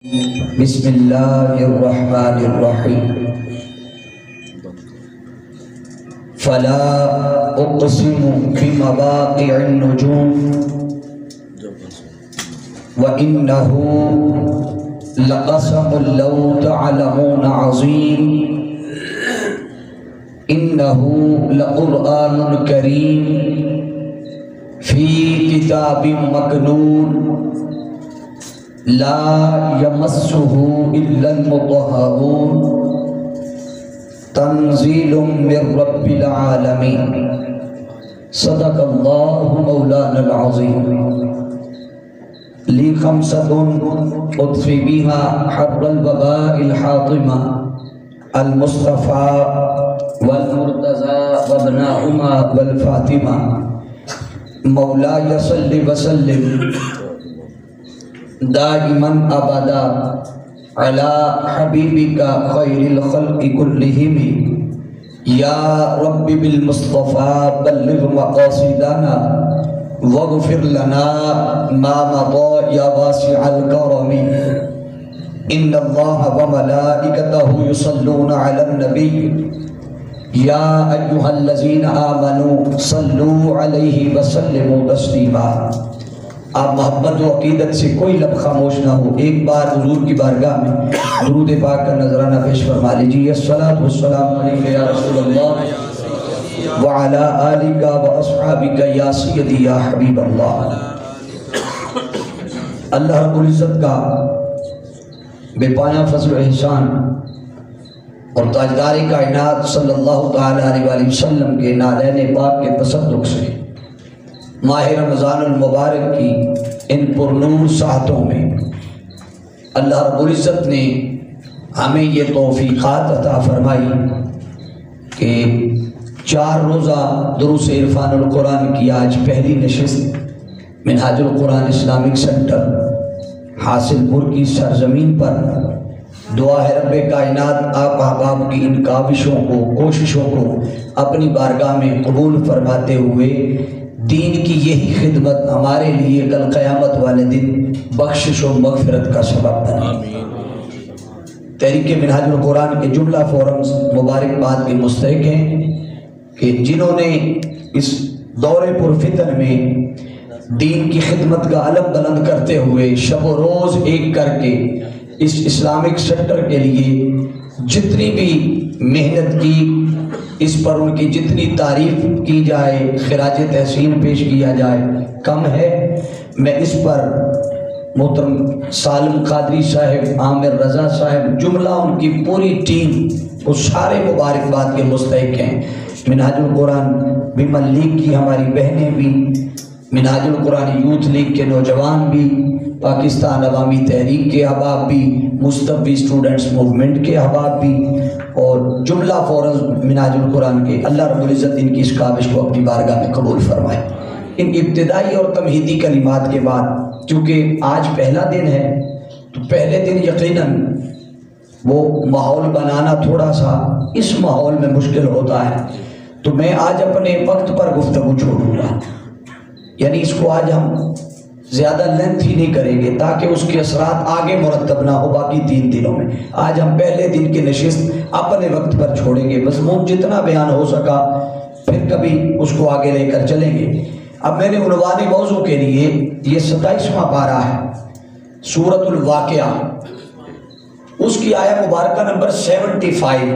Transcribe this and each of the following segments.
بسم اللہ الرحمن الرحیم فلا اقسم بمواقع النجوم وإنه لقسم لو تعلمون عظیم إنه لقرآن کریم فی کتاب مکنون لا يمسه إلا المطهرون تنزيل من رب العالمين صدق الله مولانا العظيم لي خمسة أطفي بها حر الوباء الحاطمة المصطفى والمرتضى وابناهما والفاطمة مولاي صل وسلم دائما ابدا على حبيبك خير الخلق كلهم يا رب بالمصطفى بلغ مقاصدنا واغفر لنا ما مضى يا واسع الكرم ان الله وملائكته يصلون على النبي يا ايها الذين امنوا صلوا عليه وسلموا تسليما۔ آپ محبت و عقیدت سے کوئی لب خاموش نہ ہو، ایک بار حضور کی بارگاہ میں درود پاک کا نذرانہ پیش فرما لیجیے۔ الصلاۃ والسلام علیک یا رسول اللہ وعلی آلک واصحابک یا سیدی یا حبیب اللہ۔ اللہ رب العزت کا بے پایہ فضل و احسان اور تاجدار کائنات صلی اللہ تعالی علیہ وآلہ وسلم کے نالین پاک کے تصدق سے ماہ رمضان المبارک کی ان پرنور ساعتوں میں اللہ رب العزت نے ہمیں یہ توفیقات عطا فرمائی کہ 4 روزہ دروس عرفان القرآن کی آج پہلی نشست منہاج القرآن اسلامک سینٹر حاصل پور کی سرزمین پر دعا ہے رب کائنات آپ احباب کی ان کاوشوں کو کوششوں کو اپنی بارگاہ میں قبول فرماتے ہوئے دین کی یہی خدمت ہمارے لیے کل قیامت والے دن بخشش و مغفرت کا سبب بنے۔ تحریک منہاج القرآن کے جملہ فورمز مبارکباد کے مستحق ہیں کہ جنہوں نے اس دور پرفتن میں دین کی خدمت کا علم بلند کرتے ہوئے شب و روز ایک کر کے اس اسلامک سینٹر کے لیے جتنی بھی محنت کی، اس پر ان کی جتنی تعریف کی جائے، خراج تحسین پیش کیا جائے کم ہے۔ میں اس پر محترم سالم قادری صاحب، عامر رضا صاحب، جملہ ان کی پوری ٹیم، وہ سارے مبارکباد کے مستحق ہیں۔ منہاج القرآن ویمن لیگ کی ہماری بہنیں بھی، منہاج القرآن یوتھ لیگ کے نوجوان بھی، پاکستان عوامی تحریک کے احباب بھی، مستوی اسٹوڈنٹس موومنٹ کے احباب بھی، اور جملہ فورمز منہاج القرآن کے، اللہ رب العزت ان کی اس کاوش کو اپنی بارگاہ میں قبول فرمائے۔ ان ابتدائی اور تمہیدی کلمات کے بعد چونکہ آج پہلا دن ہے تو پہلے دن یقیناً وہ ماحول بنانا تھوڑا سا اس ماحول میں مشکل ہوتا ہے، تو میں آج اپنے وقت پر گفتگو چھوڑوں گا، یعنی اس کو آج ہم زیادہ لینتھ ہی نہیں کریں گے تاکہ اس کے اثرات آگے مرتب نہ ہو باقی 3 دنوں میں۔ آج ہم پہلے دن کی نشست اپنے وقت پر چھوڑیں گے، مضمون جتنا بیان ہو سکا پھر کبھی اس کو آگے لے کر چلیں گے۔ اب میں نے عنوان موضوع کے لیے یہ 27واں پارہ ہے سورۃ الواقعہ، اس کی آیہ مبارکہ نمبر 75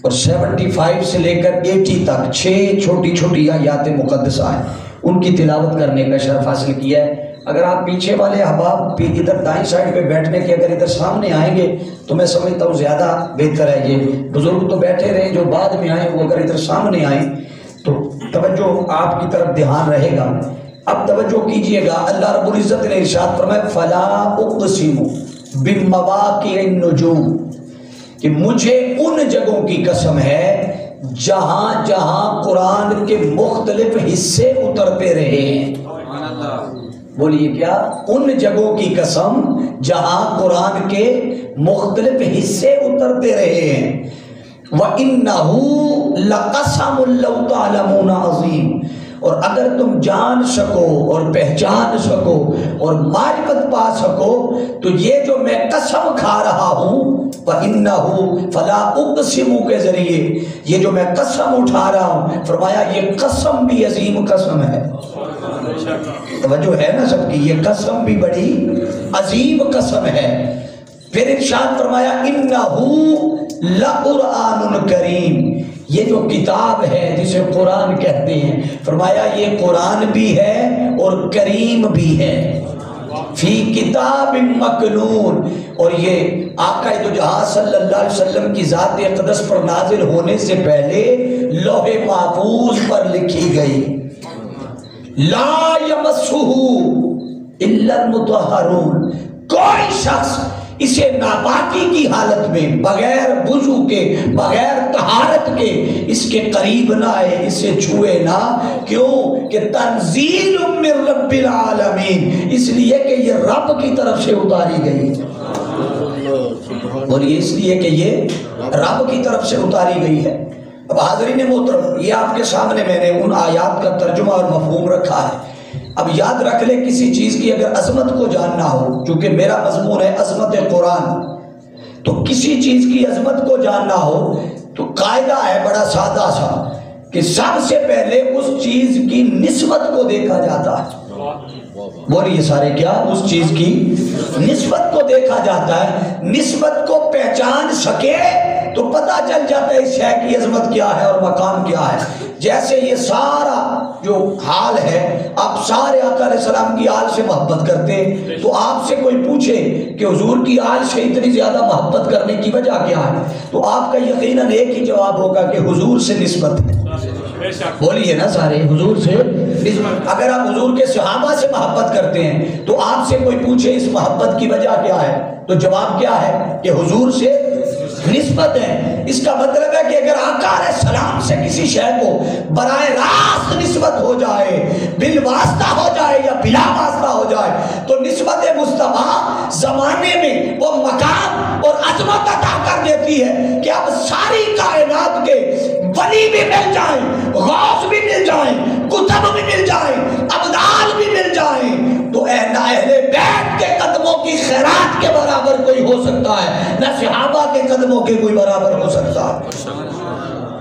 اور 75 سے لے کر 80 تک 6 چھوٹی چھوٹی آیات مقدسہ ہیں، ان کی تلاوت کرنے کا شرف حاصل کیا ہے۔ اگر آپ پیچھے والے احباب ادھر دائیں سائڈ پہ بیٹھنے کے اگر ادھر سامنے آئیں گے تو میں سمجھتا ہوں زیادہ بہتر ہے۔ یہ بزرگ تو بیٹھے رہے، جو بعد میں آئیں وہ اگر ادھر سامنے آئیں تو توجہ آپ کی طرف دھیان رہے گا۔ اب توجہ کیجئے گا، اللہ رب العزت نے ارشاد فرمایا فلا اقسم بمواقع النجوم، کہ مجھے ان جگہوں کی قسم ہے جہاں جہاں قرآن کے مختلف حصے اترتے رہے ہیں۔ بولیے کیا؟ ان جگہوں کی قسم جہاں قرآن کے مختلف حصے اترتے رہے ہیں۔ وَإِنَّهُ لَقَسَمٌ لَوْ تَعْلَمُونَ عَظِيمٌ، اور اگر تم جان سکو اور پہچان سکو اور معرفت پا سکو تو یہ جو میں قسم کھا رہا ہوں وَإِنَّهُ فَلَا أُقْسِمُ کے ذریعے یہ جو میں قسم اٹھا رہا ہوں، فرمایا یہ قسم بھی عظیم قسم ہے. توجہ ہے نا سب کی، یہ قسم بھی بڑی عظیم قسم ہے. پھر ارشاد فرمایا اِنَّهُ لَقُرْآنٌ کریم، یہ جو کتاب ہے جسے قرآن کہتے ہیں، فرمایا یہ قرآن بھی ہے اور کریم بھی ہے. فی کتاب مکنون، اور یہ آقا دو جہاں صلی اللہ علیہ وسلم کی ذات اقدس پر نازل ہونے سے پہلے لوح محفوظ پر لکھی گئی. لا یمسہ الا المطہرون، کوئی شخص اسے ناپاکی کی حالت میں بغیر وضو کے بغیر طہارت کے اس کے قریب نہ آئے، اسے چھوئے نہ. کیوں کہ تنزیل من رب العالمین، اس لیے کہ یہ رب کی طرف سے اتاری گئی. بولیے اس لیے کہ یہ رب کی طرف سے اتاری گئی ہے. اب حاضرین محترم، یہ آپ کے سامنے میں نے ان آیات کا ترجمہ اور مفہوم رکھا ہے. اب یاد رکھ لیں کسی چیز کی اگر عظمت کو جاننا ہو، چونکہ میرا مضمون ہے عظمت قرآن، تو کسی چیز کی عظمت کو جاننا ہو تو قاعدہ ہے بڑا سادہ سا کہ سب سے پہلے اس چیز کی نسبت کو دیکھا جاتا ہے. بولیے سارے کیا؟ اس چیز کی نسبت کو دیکھا جاتا ہے. نسبت کو پہچان سکے تو پتہ چل جاتا ہے اس شے کی عظمت کیا ہے اور مقام کیا ہے. جیسے یہ سارا جو حال ہے، آپ سارے آقا علیہ السلام کی آل سے محبت کرتے ہیں، تو آپ سے کوئی پوچھے کہ حضور کی آل سے اتنی زیادہ محبت کرنے کی وجہ کیا ہے، تو آپ کا یقیناً ایک ہی جواب ہوگا کہ حضور سے نسبت ہے. بولیے نا سارے، حضور سے نسبت. اگر آپ حضور کے صحابہ سے محبت کرتے ہیں تو آپ سے کوئی پوچھے اس محبت کی وجہ کیا ہے، تو جواب کیا ہے کہ حضور سے نسبت ہے. اس کا مطلب ہے کہ اگر آقا علیہ السلام سے کسی شے کو براہ راست نسبت ہو جائے، بالواسطہ ہو جائے یا بلا واسطہ ہو جائے، تو نسبت مصطفیٰ زمانے میں وہ مقام اور عظمت عطا کر دیتی ہے کہ اب ساری کائنات کے ولی بھی مل جائیں، غوث بھی مل جائیں، کتب بھی مل جائیں، ابدال بھی مل جائیں، تو اہل بیت کے قدموں کی خیرات کے برابر کوئی ہو سکتا ہے، نہ صحابہ کے قدموں کے کوئی برابر ہو سکتا ہے.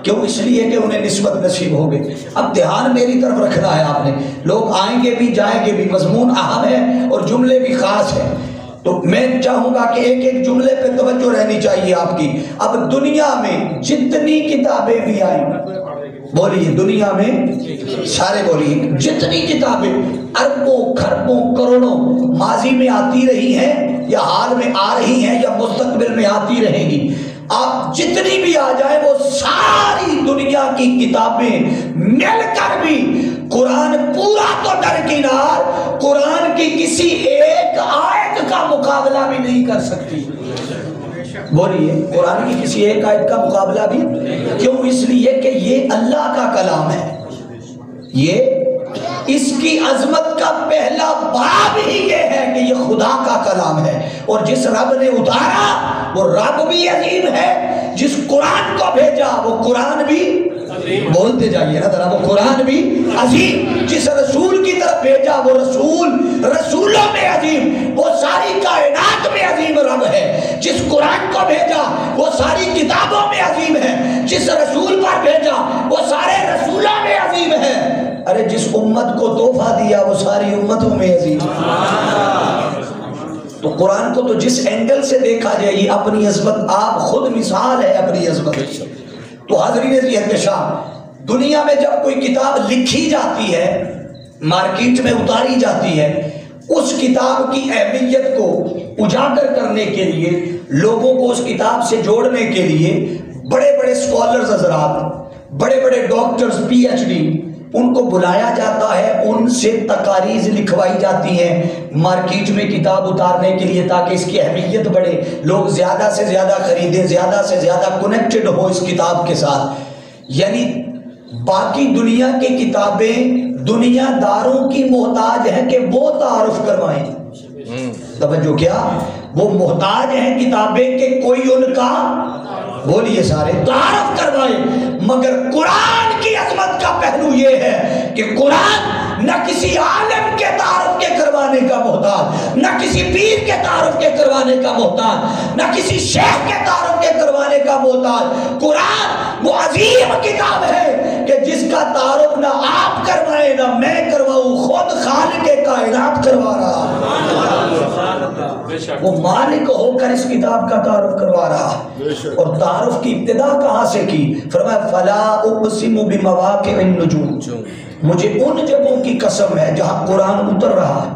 کیوں؟ اس لیے کہ انہیں نسبت نصیب ہو گئی. اب دھیان میری طرف رکھنا ہے آپ نے، لوگ آئیں گے بھی جائیں گے بھی، مضمون اہم ہے اور جملے بھی خاص ہیں، تو میں چاہوں گا کہ ایک ایک جملے پہ توجہ رہنی چاہیے آپ کی. اب دنیا میں جتنی کتابیں بھی آئیں، بولیے دنیا میں سارے بولیے، جتنی کتابیں اربوں کھربوں کروڑوں ماضی میں آتی رہی ہیں یا حال میں آ رہی ہیں یا مستقبل میں آتی رہیں گی، آپ جتنی بھی آ جائیں وہ ساری دنیا کی کتابیں مل کر بھی قرآن پورا تو درکنار، قرآن کی کسی ایک آیت کا مقابلہ بھی نہیں کر سکتی. بولیے قرآن کی کسی ایک آیت کا مقابلہ بھی. کیوں؟ اس لیے کہ یہ اللہ کا کلام ہے، یہ اس کی عظمت کا پہلا باب ہی یہ ہے کہ یہ خدا کا کلام ہے، اور جس رب نے اتارا وہ رب بھی عظیم ہے، جس قرآن کو بھیجا وہ قرآن بھی، بولتے جائیے نا ذرا، وہ قرآن بھی عظیم، جس رسول کی طرف بھیجا وہ رسول رسولوں میں عظیم، وہ ساری کائنات میں عظیم رب ہے. جس قرآن کو بھیجا وہ ساری کتابوں میں عظیم ہے، جس رسول پر بھیجا وہ سارے رسولوں میں عظیم ہے. ارے جس امت کو تحفہ دیا وہ ساری امتوں میں عظیم ہے. تو قرآن کو تو جس اینگل سے دیکھا جائے یہ اپنی عظمت، آپ خود مثال ہے اپنی عظمت. تو حاضرین احتشام، دنیا میں جب کوئی کتاب لکھی جاتی ہے، مارکیٹ میں اتاری جاتی ہے، اس کتاب کی اہمیت کو اجاگر کرنے کے لیے، لوگوں کو اس کتاب سے جوڑنے کے لیے بڑے بڑے اسکالرز حضرات، بڑے بڑے ڈاکٹرز، پی ایچ ڈی، ان کو بلایا جاتا ہے، ان سے تقاریض لکھوائی جاتی ہیں مارکیٹ میں کتاب اتارنے کے لیے، تاکہ اس کی اہمیت بڑھے، لوگ زیادہ سے زیادہ خریدیں، زیادہ سے زیادہ کنیکٹڈ ہو اس کتاب کے ساتھ. یعنی باقی دنیا کی کتابیں دنیا داروں کی محتاج ہیں کہ وہ تعارف کروائیں. توجہ کیا؟ وہ محتاج ہیں کتابیں کہ کوئی ان کا بولیے سارے تعارف کروائے. مگر قرآن کی عظمت کا پہلو یہ ہے کہ قرآن نہ کسی عالم کے تعارف کے کروانے کا محتاج، نہ کسی پیر کے تعارف کے کروانے کا محتاج، نہ کسی شیخ کے تعارف کے کروانے کا محتاج. قرآن وہ عظیم کتاب ہے کہ جس کا تعارف نہ آپ کروائے نہ میں کرواؤں، خود خالق کائنات کروا رہا ہے. وہ مالک ہو کر اس کتاب کا تعارف کروا رہا. اور تعارف کی ابتدا کہاں سے کی؟ فرمایا فلا اقسم بمواقع النجوم، مجھے ان جگہوں کی قسم ہے جہاں قرآن اتر رہا ہے.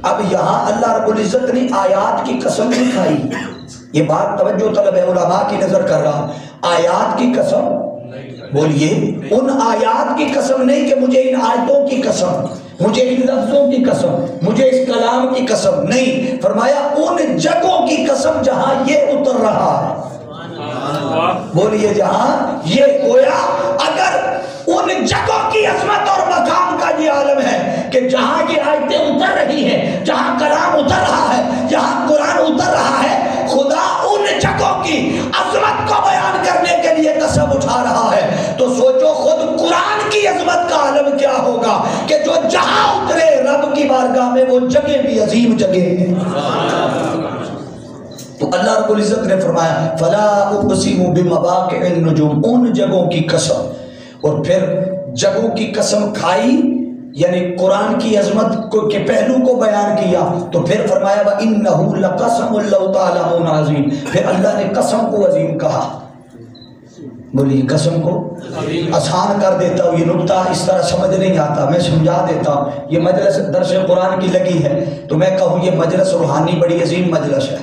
اب یہاں اللہ رب العزت نے آیات کی قسم نہیں کھائی. یہ بات توجہ طلب ہے، علماء کی نظر کر رہا. آیات کی قسم، بولیے ان آیات کی قسم نہیں کہ مجھے ان آیتوں کی قسم، مجھے ان لفظوں کی قسم، مجھے اس کلام کی قسم نہیں. فرمایا ان جگہوں کی قسم جہاں یہ اتر رہا ہے. بولیے جہاں یہ گویا اگر ان جگہوں کی عظمت اور مقام کا یہ عالم ہے کہ جہاں یہ آیتیں اتر رہی ہیں، جہاں کلام اتر رہا ہے، جہاں قرآن اتر رہا ہے، خدا ان جگہوں کی عظمت کو بیان کرنے کے لیے قسم اٹھا رہا ہے. تو سوچو خود قرآن کی عظمت کا عالم کیا ہوگا کہ جو جہاں اترے رب کی بارگاہ میں وہ جگہ بھی عظیم جگہ ہے. تو اللہ رب العزت نے فرمایا فلا اقسم بمواقع النجوم، ان جگہوں کی قسم. اور پھر جگہوں کی قسم کھائی یعنی قرآن کی عظمت کے پہلو کو بیان کیا. تو پھر فرمایا وَإِنَّهُ لَقَسَمٌ لَوْ تَعْلَمُونَ عَظِيمٌ، پھر اللہ نے قسم کو عظیم کہا. بولیے قسم کو آسان کر دیتا ہوں. یہ نکتہ اس طرح سمجھ نہیں آتا، میں سمجھا دیتا ہوں. یہ مجلس درس قرآن کی لگی ہے تو میں کہوں یہ مجلس روحانی بڑی عظیم مجلس ہے.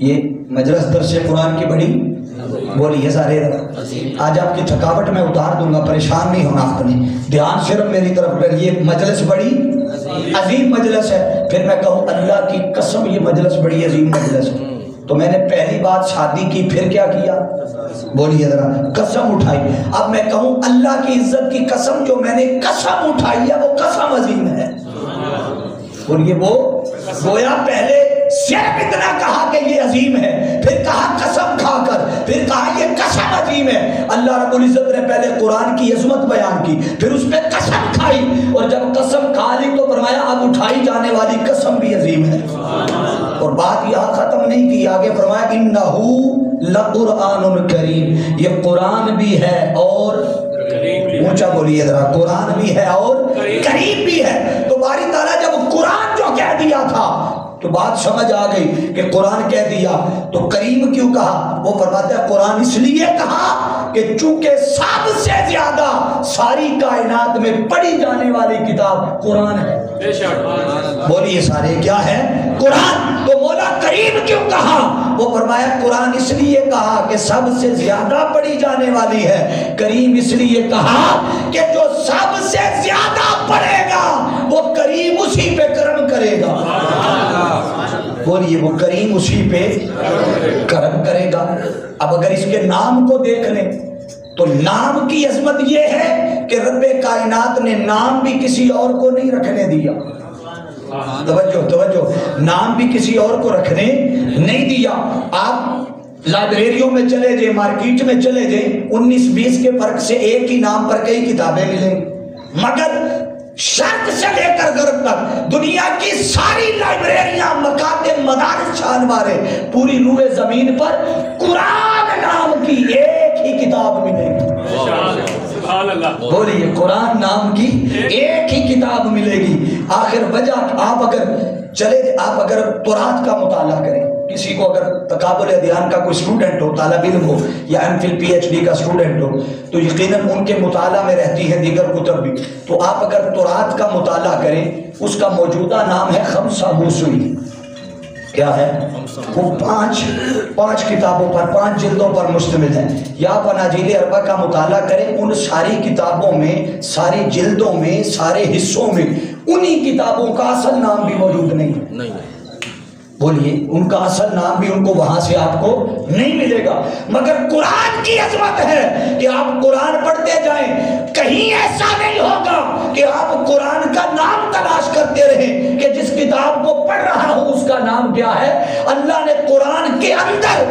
یہ مجلس درس قرآن کی بڑی، بولیے سارے آج آپ کی تھکاوٹ میں اتار دوں گا، پریشان نہیں ہونا آپ نے، دھیان صرف میری طرف کر. یہ مجلس بڑی عظیم مجلس ہے. پھر میں کہوں اللہ کی قسم یہ مجلس بڑی عظیم مجلس ہے. تو میں نے پہلی بات شادی کی، پھر کیا کیا؟ بولیے ذرا قسم اٹھائی. اب میں کہوں اللہ کی عزت کی قسم جو میں نے قسم اٹھائی ہے وہ قسم عظیم ہے. بولیے وہ گویا پہلے صرف اتنا کہا کہ یہ عظیم ہے، پھر کہا قسم کھا کر، پھر کہا یہ قسم عظیم ہے. اللہ رب العزت نے پہلے قرآن کی عظمت بیان کی، پھر اس پہ قسم کھائی، اور جب قسم کھا لی تو فرمایا اب اٹھائی جانے والی قسم بھی عظیم ہے. اور بات یہاں ختم نہیں کی، آگے فرمایا انہ لقرآن کریم، یہ قرآن بھی ہے اور اونچا بولیے ذرا، قرآن بھی ہے اور کریم بھی ہے. تو باری تعالیٰ جب قرآن جو کہہ دیا تھا تو بات سمجھ آ گئی کہ قرآن کہہ دیا تو کریم کیوں کہا. وہ فرماتا ہے قرآن اس لیے کہا کہ چونکہ سب سے زیادہ ساری کائنات میں پڑھی جانے والی کتاب قرآن ہے. بولیے سارے کیا ہے؟ قرآن. تو مولا کریم کیوں کہا؟ وہ فرمایا قرآن اس لیے کہا کہ سب سے زیادہ پڑھی جانے والی ہے. کریم اس لیے کہا کہ جو سب سے زیادہ پڑھے گا وہ کریم اسی پہ کرم کرے گا. بولیے وہ کریم اسی پہ کرم کرے گا. اب اگر اس کے نام کو دیکھ لیں تو نام کی عظمت یہ ہے کہ رب کائنات نے نام بھی کسی اور کو نہیں رکھنے دیا. توجہ نام بھی کسی اور کو رکھنے نہیں دیا. آپ لائبریریوں میں چلے جائیں، مارکیٹ میں چلے جائیں، 19-20 کے فرق سے ایک ہی نام پر کئی کتابیں ملیں، مگر شرق سے لے کر غرب تک دنیا کی ساری لائبریریاں، مکاتب، مدارس چھان مارے، پوری روئے زمین پر قرآن نام کی ایک ہی کتاب ملے گی. بولیے قرآن نام کی ایک ہی کتاب ملے گی. آخر وجہ آپ اگر چلے، آپ اگر تورات کا مطالعہ کریں، کسی کو اگر تقابل ادیان کا کوئی اسٹوڈنٹ ہو، طالب علم ہو یا M Phil P H D کا اسٹوڈنٹ ہو تو یقیناً ان کے مطالعہ میں رہتی ہے دیگر کتب بھی. تو آپ اگر تورات کا مطالعہ کریں، اس کا موجودہ نام ہے خمسہ موسوی. کیا ہے وہ؟ پانچ کتابوں پر، 5 جلدوں پر مشتمل ہے. یا اناجیل اربع کا مطالعہ کریں، ان ساری کتابوں میں، ساری جلدوں میں، سارے حصوں میں انہی کتابوں کا اصل نام بھی موجود نہیں. بولیے ان کا اصل نام بھی ان کو وہاں سے آپ کو نہیں ملے گا. مگر قرآن کی عظمت ہے کہ آپ قرآن پڑھتے جائیں، کہیں ایسا نہیں ہوگا کہ آپ قرآن کا نام تلاش کرتے رہیں کہ جس کتاب کو پڑھ رہا ہوں اس کا نام کیا ہے. اللہ نے قرآن کے اندر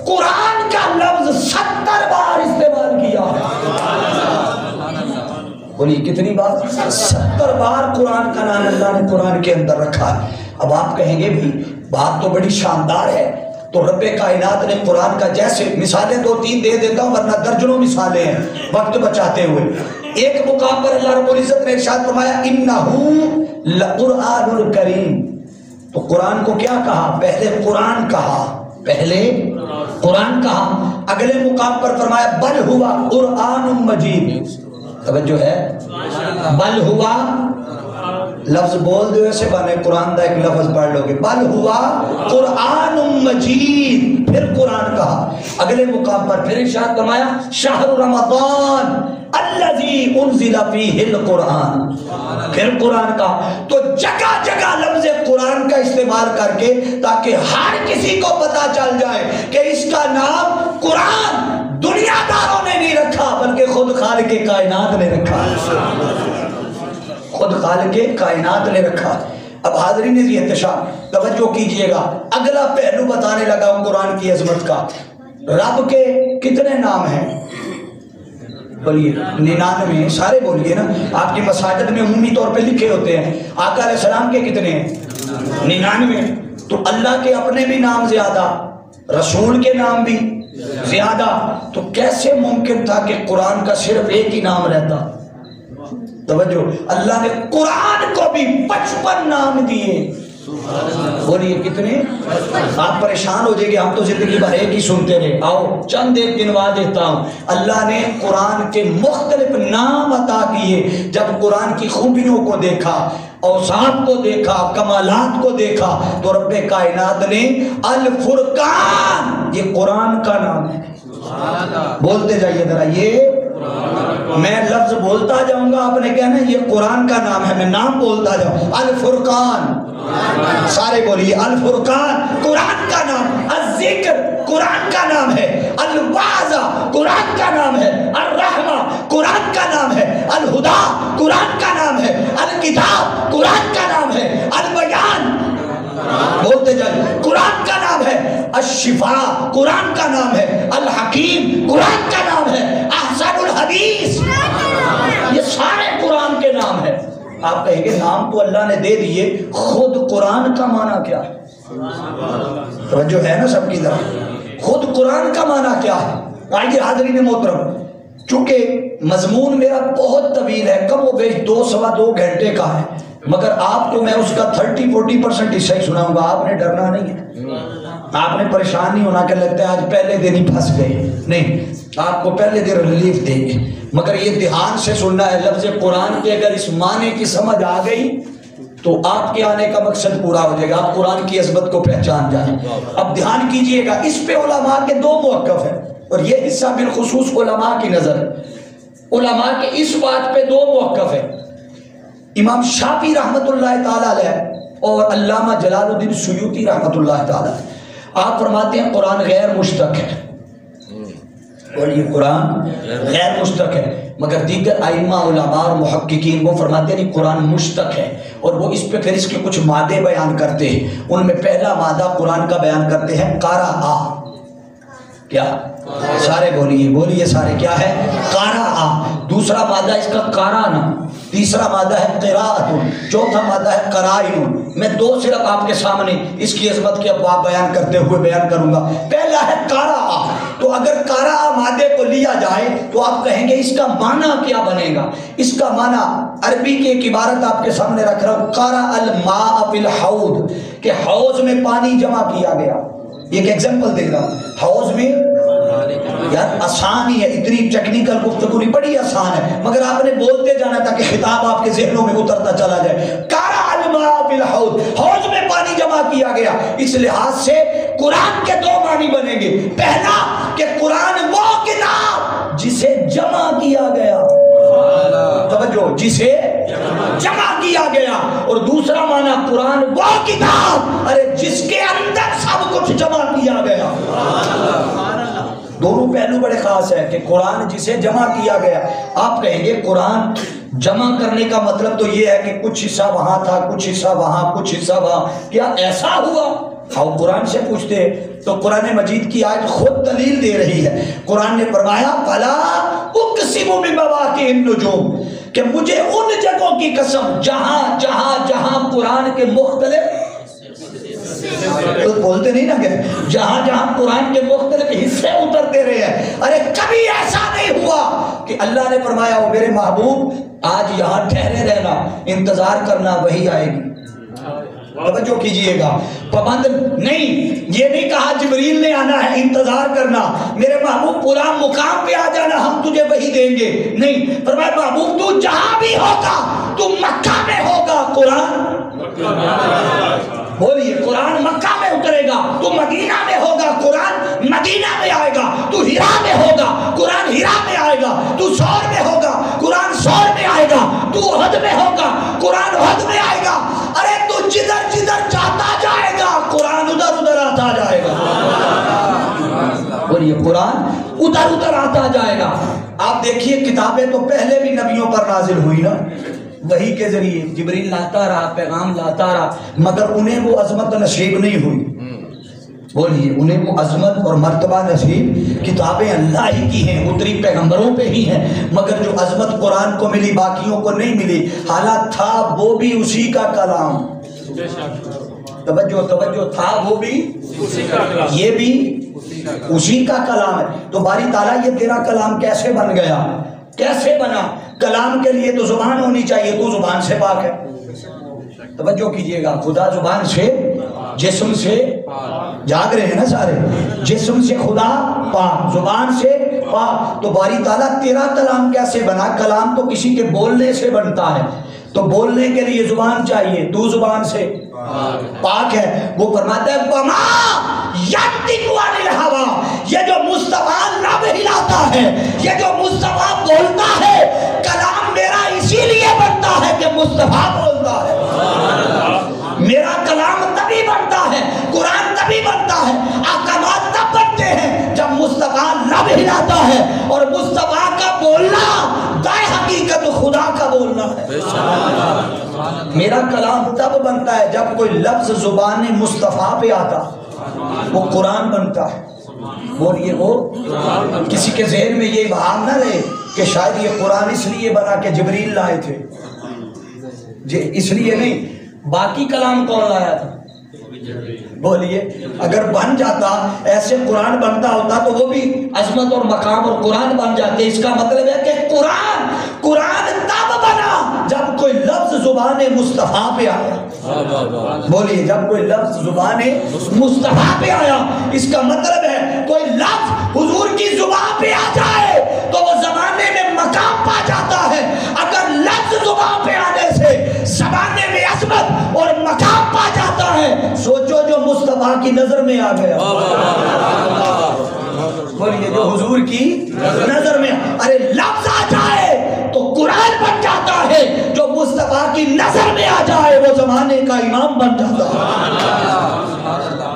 قرآن کا لفظ 70 بار استعمال کیا ہے. بولیے کتنی بار؟ 70 بار قرآن کا نام اللہ نے قرآن کے اندر رکھا ہے. اب آپ کہیں گے بھی بات تو بڑی شاندار ہے، تو رب کائنات نے قرآن کا جیسے مثالیں 2-3 دے دیتا ہوں ورنہ درجنوں مثالیں ہیں وقت بچاتے ہوئے. ایک مقام پر اللہ رب العزت نے ارشاد فرمایا انہ لقرآن کریم. تو قرآن کو کیا کہا؟ پہلے قرآن کہا، پہلے قرآن کہا. اگلے مقام پر فرمایا بل ہوا قرآن مجید. توجہ ہے، بل ہوا لفظ بول دو ایسے بنے قرآن دا ایک لفظ پڑھ لو گے. بل ہوا قرآن مجید، پھر قرآن کہا. اگلے مقام پر پھر ارشاد فرمایا شہر رمضان الذی انزل فیہ القرآن، پھر قرآن کہا. تو جگہ جگہ لفظ قرآن کا استعمال کر کے تاکہ ہر کسی کو پتا چل جائے کہ اس کا نام قرآن دنیا داروں نے نہیں رکھا بلکہ خود خالق کائنات نے رکھا، خود خالق کائنات نے رکھا. اب حاضرین احتشام توجہ کیجئے گا، اگلا پہلو بتانے لگا ہوں قرآن کی عظمت کا. رب کے کتنے نام ہیں؟ بولیے 99. سارے بولیے نا. آپ کی مساجد میں عمومی طور پہ لکھے ہوتے ہیں. آقا علیہ السلام کے کتنے ہیں؟ 99. تو اللہ کے اپنے بھی نام زیادہ، رسول کے نام بھی زیادہ. تو کیسے ممکن تھا کہ قرآن کا صرف ایک ہی نام رہتا؟ توجہ، اللہ نے قرآن کو بھی 55 نام دیے. بولیے کتنے؟ آپ پریشان ہو جائے گے، ہم تو زندگی بھر ایک ہی سنتے رہے. آؤ چند ایک گنوا دیتا ہوں. اللہ نے قرآن کے مختلف نام عطا کیے. جب قرآن کی خوبیوں کو دیکھا، اوصاف کو دیکھا، کمالات کو دیکھا، تو رب کائنات نے الفرقان، یہ قرآن کا نام ہے. بولتے جائیے ذرا، یہ میں لفظ بولتا جاؤں گا، آپ نے کہنا یہ قرآن کا نام ہے، میں نام بولتا جاؤں. الفرقان، سارے بولیے الفرقان قرآن کا نام. الذکر قرآن کا نام ہے. الواعظ قرآن کا نام ہے. الرحمہ قرآن کا نام ہے. الہدا قرآن کا نام ہے. الکتاب قرآن کا نام ہے. البیان، بولتے جائیں، قرآن کا نام ہے. الشفاء قرآن کا نام ہے. الحکیم قرآن کا نام ہے. احسن الحدیث، یہ سارے قرآن کے نام ہیں. آپ کہیں گے نام تو اللہ نے دے دیے، خود قرآن کا معنی کیا ہے؟ توجہ ہے نا سب کی طرف؟ خود قرآن کا معنی کیا ہے؟ آئیے حاضرین محترم، چونکہ مضمون میرا بہت طویل ہے، کم و بیش 2-2.25 گھنٹے کا ہے، مگر آپ کو میں اس کا 30-40% حصہ ہی سناؤں گا. آپ نے ڈرنا نہیں ہے، آپ نے پریشان نہیں ہونا کہ لگتا ہے آج پہلے دن ہی پھنس گئے. نہیں، آپ کو پہلے دن ریلیف دیں گے، مگر یہ دھیان سے سننا ہے. لفظ قرآن کے اگر اس معنی کی سمجھ آ گئی تو آپ کے آنے کا مقصد پورا ہو جائے گا، آپ قرآن کی عظمت کو پہچان جائیں. اب دھیان کیجئے گا، اس پہ علماء کے 2 موقف ہیں، اور یہ حصہ بالخصوص علماء کی نظر ہے. علماء کے اس بات پہ 2 موقف ہیں. امام شافعی رحمت اللہ تعالیٰ علیہ اور علامہ جلال الدین سیوطی رحمت اللہ تعالیٰ علیہ، آپ فرماتے ہیں قرآن غیر مشتق ہے. اور یہ قرآن غیر مشتق ہے، مگر دیگر ائمہ علماء اور محققین وہ فرماتے ہیں قرآن مشتق ہے، اور وہ اس پہ پھر اس کے کچھ مادے بیان کرتے ہیں. ان میں پہلا مادہ قرآن کا بیان کرتے ہیں قرأ. کیا؟ سارے بولیے سارے، کیا ہے؟ قرأ. دوسرا مادہ اس کا قرآن، تیسرا مادہ ہے قراءت، چوتھا مادہ ہے قرائن. میں 2 صرف آپ کے سامنے اس کی عظمت کے ابواب بیان کرتے ہوئے بیان کروں گا. پہلا ہے قرأ. تو اگر قرأ مادے کو لیا جائے تو آپ کہیں گے اس کا معنی کیا بنے گا؟ اس کا معنی عربی کی ایک عبارت آپ کے سامنے رکھ رہا ہوں، قرأ الماء فی الحوض، کہ حوض میں پانی جمع کیا گیا. ایک ایگزامپل دے رہا ہوں، حوض میں، یار آسان ہی ہے، اتنی ٹیکنیکل گفتگو نہیں، بڑی آسان ہے، مگر آپ نے بولتے جانا تاکہ خطاب آپ کے ذہنوں میں اترتا چلا جائے. قرأ الماء فی الحوض، حوض میں پانی جمع کیا گیا. اس لحاظ سے قرآن کے 2 معنی بنیں گے. پہلا کہ قرآن وہ کتاب جسے جمع کیا گیا، توجہ، جسے جمع کیا گیا. اور دوسرا معنی قرآن وہ کتاب، ارے جس کے اندر سب کچھ جمع کیا گیا. دونوں پہلو بڑے خاص ہیں کہ قرآن جسے جمع کیا گیا. آپ کہیں گے قرآن جمع کرنے کا مطلب تو یہ ہے کہ کچھ حصہ وہاں تھا، کچھ حصہ وہاں، کچھ حصہ وہاں. کیا ایسا ہوا؟ ہاؤ قرآن سے پوچھتے تو قرآن مجید کی آیت خود دلیل دے رہی ہے. قرآن نے فرمایا فَلَا أُقْسِمُ بِمَوَاقِعِ النُّجُومِ کہ مجھے ان جگہوں کی قسم جہاں قرآن کے مختلف تو بولتے نہیں نا کہ جہاں قرآن کے مختلف حصے اترتے رہے ہیں. ارے کبھی ایسا نہیں ہوا کہ اللہ نے فرمایا وہ میرے محبوب آج یہاں ٹھہرے رہنا، انتظار کرنا، وہی آئے گی. توجہ کیجئے گا، پابند نہیں، یہ نہیں کہا جبریل نے آنا ہے انتظار کرنا، میرے محبوب پورا مقام پہ آ جانا ہم تجھے وہی دیں گے. نہیں، فرمایا محبوب تو جہاں بھی ہوگا، تو مکہ میں ہوگا قرآن بولیے قرآن مکہ میں اترے گا، تو مدینہ میں ہوگا قرآن مدینہ میں آئے گا، تو ہیرا میں ہوگا قرآن ہیرا میں آئے گا، تو سور میں ہوگا قرآن سور میں آئے گا، تو احد میں ہوگا قرآن احد میں آئے گا. ارے تو جدھر جاتا جائے گا قرآن ادھر آتا جائے گا. بولیے قرآن ادھر آتا جائے گا. آپ دیکھیے کتابیں تو پہلے بھی نبیوں پر نازل ہوئی نا، وحی کے ذریعے جبریل لاتا رہا، پیغام لاتا رہا، مگر انہیں وہ عظمت نصیب نہیں ہوئی. بولیے انہیں وہ عظمت اور مرتبہ نصیب، کتابیں اللہ ہی کی ہیں، اتری پیغمبروں پہ ہی ہیں، مگر جو عظمت قرآن کو ملی باقیوں کو نہیں ملی. حالات تھا وہ بھی اسی کا کلام، توجہ تھا وہ بھی یہ بھی اسی کا کلام ہے. تو باری تعالیٰ یہ تیرا کلام کیسے بن گیا، کیسے بنا؟ کلام کے لیے تو زبان ہونی چاہیے، تو زبان سے پاک ہے. توجہ کیجئے گا، خدا زبان سے جسم سے جاگ رہے ہیں نا سارے، جسم سے خدا پاک، زبان سے پاک. تو باری تعالیٰ تیرا کلام کیسے بنا؟ کلام تو کسی کے بولنے سے بنتا ہے، تو بولنے کے لیے زبان چاہیے، تو زبان سے پاک ہے. وہ فرماتا ہے وَمَا يَنطِقُ عَنِ الْهَوَىٰ، یہ جو مصطفیٰ لب ہلاتا ہے، یہ جو مصطفیٰ بولتا ہے، کلام میرا اسی لیے بنتا ہے کہ مصطفیٰ بولتا ہے. میرا کلام تبھی بنتا ہے، قرآن تبھی بنتا ہے، احکامات تب بنتے ہیں جب مصطفیٰ لب ہلاتا ہے. اور مصطفیٰ کا بولنا دائیں حقیقت خدا کا بولنا ہے. میرا کلام تب بنتا ہے جب کوئی لفظ زبان مصطفیٰ پہ آتا، وہ قرآن بنتا ہے. بولیے وہ کسی کے ذہن میں یہ بھام نہ رہے کہ شاید یہ قرآن اس لیے بنا کہ جبریل لائے تھے، اس لیے نہیں. باقی کلام کون لایا تھا؟ بولیے اگر بن جاتا ایسے قرآن بنتا ہوتا تو وہ بھی عظمت اور مقام اور قرآن بن جاتے. اس کا مطلب ہے کہ قرآن تب بنا جب کوئی لفظ زبان مصطفیٰ پہ آیا. بولیے جب کوئی لفظ زبان مصطفیٰ پہ آیا. اس کا مطلب ہے کوئی لفظ حضور کی زبان پہ آ جائے تو وہ زمانے میں مقام پا جاتا ہے. اگر لفظ زبان پہ آنے سے زمانے میں عظمت اور مقام پا جاتا ہے، سوچو جو مصطفیٰ کی نظر میں آ گیا. بولیے جو حضور کی نظر میں، ارے لفظ آ جائے تو قرآن بن جاتا ہے، جو مصطفیٰ کی نظر میں آ جائے وہ زمانے کا امام بن جاتا ہے.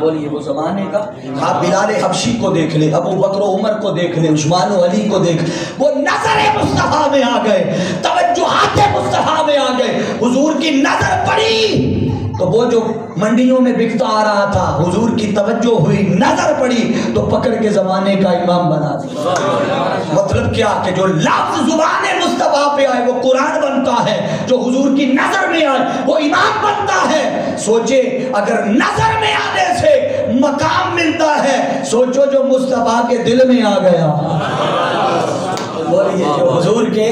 بولیے وہ زمانے کا. آپ بلال حبشی کو دیکھ لیں، ابو بکر و عمر کو دیکھ لیں، عثمان و علی کو دیکھ، وہ نظر مصطفیٰ میں آ گئے، توجہات مصطفیٰ میں آ گئے. حضور کی نظر پڑی تو وہ جو منڈیوں میں بکتا آ رہا تھا، حضور کی توجہ ہوئی، نظر پڑی تو پکڑ کے زمانے کا امام بنا دیا. مطلب کیا کہ جو لفظ زبان مصطفیٰ پہ آئے وہ قرآن بنتا ہے، جو حضور کی نظر میں آئے وہ امام بنتا ہے. سوچے اگر نظر میں آنے سے مقام ملتا ہے، سوچو جو مصطفیٰ کے دل میں آ گیا. بولیے جو حضور کے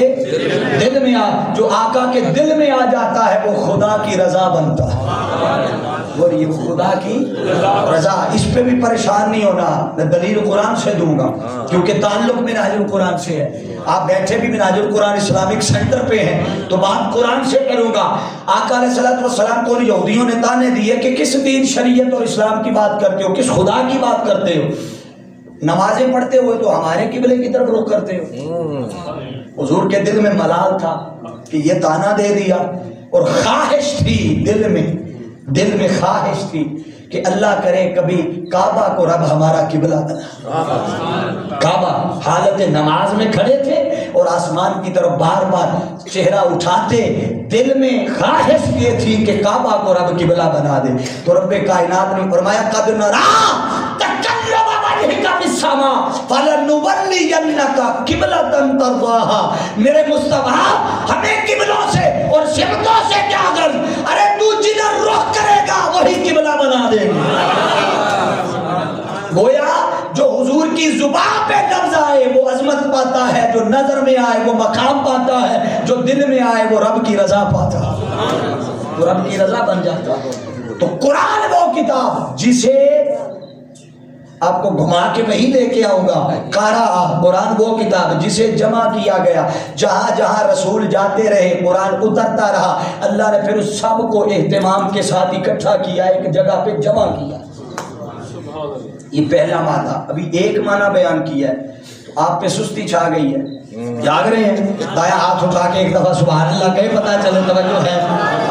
دل میں جو آقا کے دل میں آ جاتا ہے وہ خدا کی رضا بنتا ہے. بولیے وہ خدا کی رضا. اس پہ بھی پریشان نہیں ہونا، میں دلیل قرآن سے دوں گا کیونکہ تعلق منہاج القرآن سے ہے. آپ بیٹھے بھی منہاج القرآن اسلامک سینٹر پہ ہیں تو بات قرآن سے کروں گا. آقا علیہ السلام کو یہودیوں نے تانے دیے کہ کس دین شریعت اور اسلام کی بات کرتے ہو، کس خدا کی بات کرتے ہو، نمازیں پڑھتے ہوئے تو ہمارے قبلے کی طرف رخ کرتے ہو. حضور کے دل میں ملال تھا کہ یہ تانا دے دیا، اور خواہش تھی دل میں خواہش تھی کہ اللہ کرے کبھی کعبہ کو رب ہمارا قبلہ بنا. کعبہ حالت نماز میں کھڑے تھے اور اور آسمان کی طرف بار بار چہرہ اٹھاتے، دل میں خواہش یہ تھی کہ کعبہ کو رب قبلہ بنا دے، تو رب کائنات نے فرمایا قد نرا تقلب وجهك في السماء فلنولينك قبلة ترضاها، میرے مصطفیٰ ہمیں قبلوں سے اور سمتوں سے کیا غرض، ارے تو جدھر رخ کرے گا وہی قبلہ بنا دے گا۔ گویا جو حضور کی زبان پہ لفظ آئے وہ عظمت پاتا ہے، جو نظر میں آئے وہ مقام پاتا ہے، جو دل میں آئے وہ رب کی رضا پاتا ہے، وہ رب کی رضا بن جاتا ہے۔ تو قرآن وہ کتاب جسے آپ کو گھما کے وہی لے کے آؤں گا، قرآن وہ کتاب جسے جمع کیا گیا، جہاں جہاں رسول جاتے رہے قرآن اترتا رہا، اللہ نے پھر اس سب کو اہتمام کے ساتھ اکٹھا کیا، ایک جگہ پہ جمع کیا۔ یہ پہلا معنی، ابھی ایک معنی بیان کیا ہے، تو آپ پہ سستی چھا گئی ہے، جاگ رہے ہیں، دایا ہاتھ اٹھا کے ایک دفعہ سبحان اللہ کہے پتہ چلے توجہ ہے۔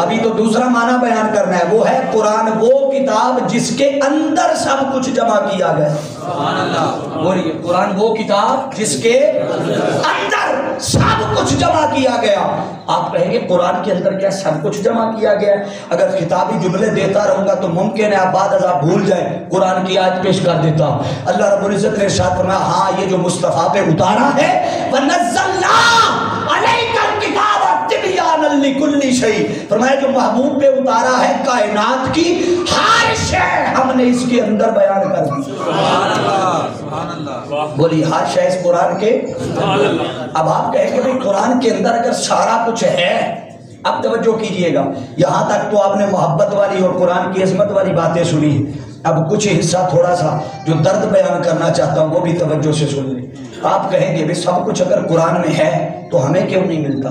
ابھی تو دوسرا معنی بیان کرنا ہے، وہ ہے قرآن وہ کتاب جس کے اندر سب کچھ جمع کیا گیا۔ سبحان اللہ بولیے، قرآن وہ کتاب جس کے اندر سب کچھ جمع کیا گیا۔ آپ کہیں گے قرآن کے اندر کیا سب کچھ جمع کیا گیا؟ اگر خطابی جملے دیتا رہوں گا تو ممکن ہے آپ بعد ازاں بھول جائیں، قرآن کی آیت پیش کر دیتا ہوں۔ اللہ رب العزت نے ارشاد فرمایا ہاں یہ جو مصطفیٰ پہ اتارا ہے وَنَزَّلْنَا عَلَيْكَ الْكِتَابَ تِبْيَانًا لِكُلِّ شَيْءٍ، فرمایا جو محبوب پہ اتارا ہے کائنات کی ہر شے ہم نے اس کے اندر بیان کر دی۔ بولی ہر شے اس قرآن کے۔ اب آپ کہیں کہ قرآن کے اندر اگر سارا کچھ ہے، اب توجہ کیجئے گا، یہاں تک تو آپ نے محبت والی اور قرآن کی عظمت والی باتیں سنی، اب کچھ حصہ تھوڑا سا جو درد بیان کرنا چاہتا ہوں وہ بھی توجہ سے سن لیں۔ آپ کہیں گے سب کچھ اگر قرآن میں ہے تو ہمیں کیوں نہیں ملتا؟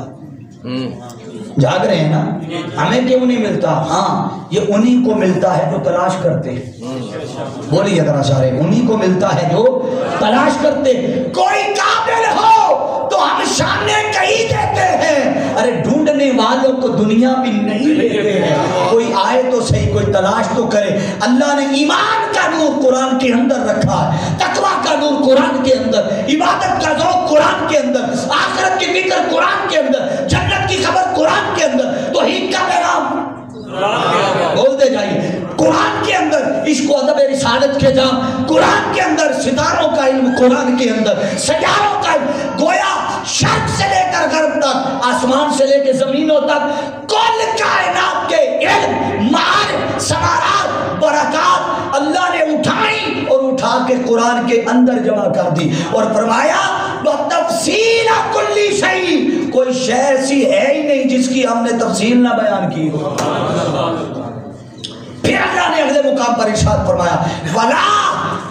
جاگ رہے ہیں نا، ہمیں کیوں نہیں ملتا؟ ہاں یہ انہی کو ملتا ہے جو تلاش کرتے ہیں۔ بولیے ذرا سارے، انہی کو ملتا ہے جو تلاش کرتے۔ کوئی قابل ہو تو ہم سامنے کہیں دیتے ہیں، ارے ڈھونڈنے والوں کو دنیا بھی نہیں دیتے ہیں۔ کوئی آئے تو صحیح، کوئی تلاش تو کرے۔ اللہ نے ایمان کا نور قرآن کے اندر رکھا ہے، تقویٰ کا نور قرآن کے اندر، عبادت کا ذوق قرآن کے اندر، آخرت کی فکر قرآن کے اندر، جنت کی خبر قرآن کے اندر، توحید کا پیغام بولتے جائیے قرآن کے اندر، عشق و ادب رسالت کے جام قرآن کے اندر، ستاروں کا علم قرآن کے اندر، سیاروں کا علم، گویا شرق سے لے کر غرب تک، آسمان سے لے کے زمینوں تک، کل کائنات کے علم، معارف، ثمرات، برکات اللہ نے اٹھائی اور اٹھا کے قرآن کے اندر جمع کر دی، اور فرمایا تفصیل کلی شیء، کوئی شے ایسی ہے ہی نہیں جس کی ہم نے تفصیل نہ بیان کی ہو۔ پھر اللہ نے اگلے مقام پر ارشاد فرمایا وَلَا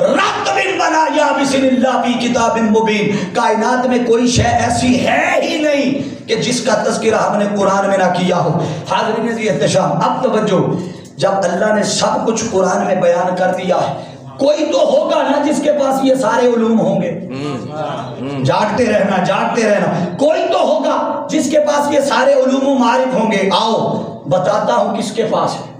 رَتْبٍ وَلَا يَابِسٍ إِلَّا فِي كِتَابٍ مُبِينٍ، کائنات میں کوئی شے ایسی ہے ہی نہیں کہ جس کا تذکرہ ہم نے قرآن میں نہ کیا ہو۔ حاضرین ذی احتشام، اب توجہ، جب اللہ نے سب کچھ قرآن میں بیان کر دیا ہے، کوئی تو ہوگا نا جس کے پاس یہ سارے علوم ہوں گے، جاگتے رہنا جاگتے رہنا، کوئی تو ہوگا جس کے پاس یہ سارے علوم و معارف ہوں گے۔ آؤ بتاتا ہوں کس کے پاس ہے۔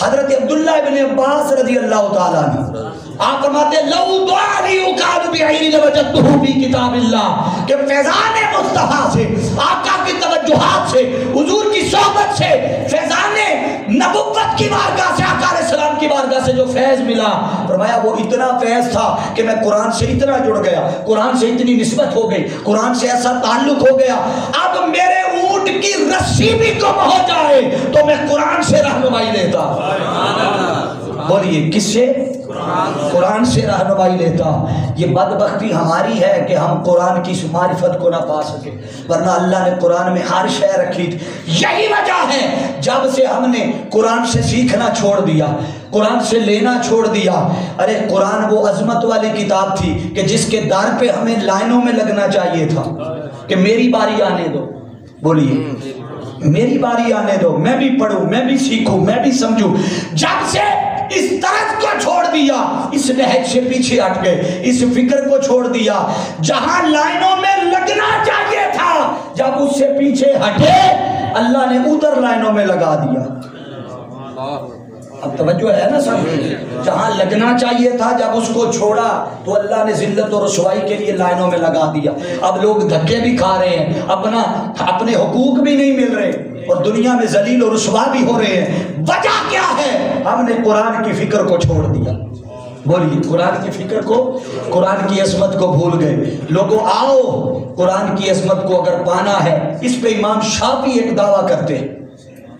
حضرت عبداللہ ابن عباس رضی اللہ تعالیٰ عنہ آپ فرماتے ہیں لو دعانی اقاد بعین لوجدتہ فی کتاب اللہ، کہ فیضان مصطفیٰ سے، آقا کی توجہات سے، حضور کی صحبت سے، فیضان نبوت کی بارگاہ سے، آقا علیہ السلام کی بارگاہ سے جو فیض ملا، فرمایا وہ اتنا فیض تھا کہ میں قرآن سے اتنا جڑ گیا، قرآن سے اتنی نسبت ہو گئی، قرآن سے ایسا تعلق ہو گیا، اب میرے اونٹ کی رسی بھی گم ہو جائے تو میں قرآن سے رہنمائی لیتا۔ بولیے کس سے؟ قرآن سے رہنمائی لیتا۔ یہ بدبختی ہماری ہے کہ ہم قرآن کی معرفت کو نہ پا سکے، ورنہ اللہ نے قرآن میں ہر شے رکھی تھی۔ یہی وجہ ہے جب سے ہم نے قرآن سے سیکھنا چھوڑ دیا، قرآن سے لینا چھوڑ دیا، ارے قرآن وہ عظمت والی کتاب تھی کہ جس کے در پہ ہمیں لائنوں میں لگنا چاہیے تھا کہ میری باری آنے دو۔ بولیے میری باری آنے دو، میں بھی پڑھوں، میں بھی سیکھوں، میں بھی سمجھوں۔ جب سے اس طرز کو چھوڑ دیا، اس نہج سے پیچھے ہٹ گئے، اس فکر کو چھوڑ دیا، جہاں لائنوں میں لگنا چاہیے تھا جب اس سے پیچھے ہٹے اللہ نے ادھر لائنوں میں لگا دیا۔ اب توجہ ہے نا سب؟ جہاں لگنا چاہیے تھا جب اس کو چھوڑا تو اللہ نے ذلت و رسوائی کے لیے لائنوں میں لگا دیا. اب لوگ دھکے بھی کھا رہے ہیں, اپنے حقوق بھی نہیں مل رہے, اور دنیا میں ذلیل و رسوا بھی ہو رہے ہیں. وجہ کیا ہے؟ ہم نے قرآن کی فکر کو چھوڑ دیا. بولیے, قرآن کی فکر کو, قرآن کی عظمت کو بھول گئے. لوگوں آؤ, قرآن کی عظمت کو اگر پانا ہے, اس پہ امام شافعی ایک دعویٰ کرتے ہیں.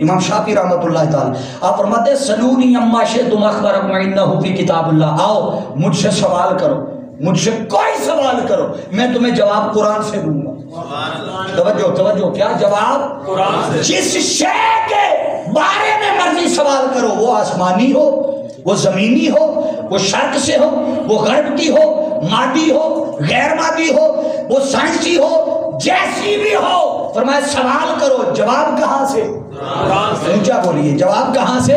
امام شافعی رحمۃ اللہ تعالی, آپ فرماتے ہیں سلونی اما شئتم اخبرکم انہ فی کتاب اللہ. آؤ مجھ سے سوال کرو, مجھ سے کوئی سوال کرو, میں تمہیں جواب قرآن سے دوں گا. توجہ, کیا جواب؟ قرآن سے. جس شے کے بارے میں مرضی سوال کرو, وہ آسمانی ہو, وہ زمینی ہو, وہ شرق سے ہو, وہ غرب کی ہو, مادی ہو, غیر مادی ہو, وہ سائنسی ہو, جیسی بھی ہو, فرمایا سوال کرو. جواب کہاں سے؟ اونچا بولیے, جواب کہاں سے؟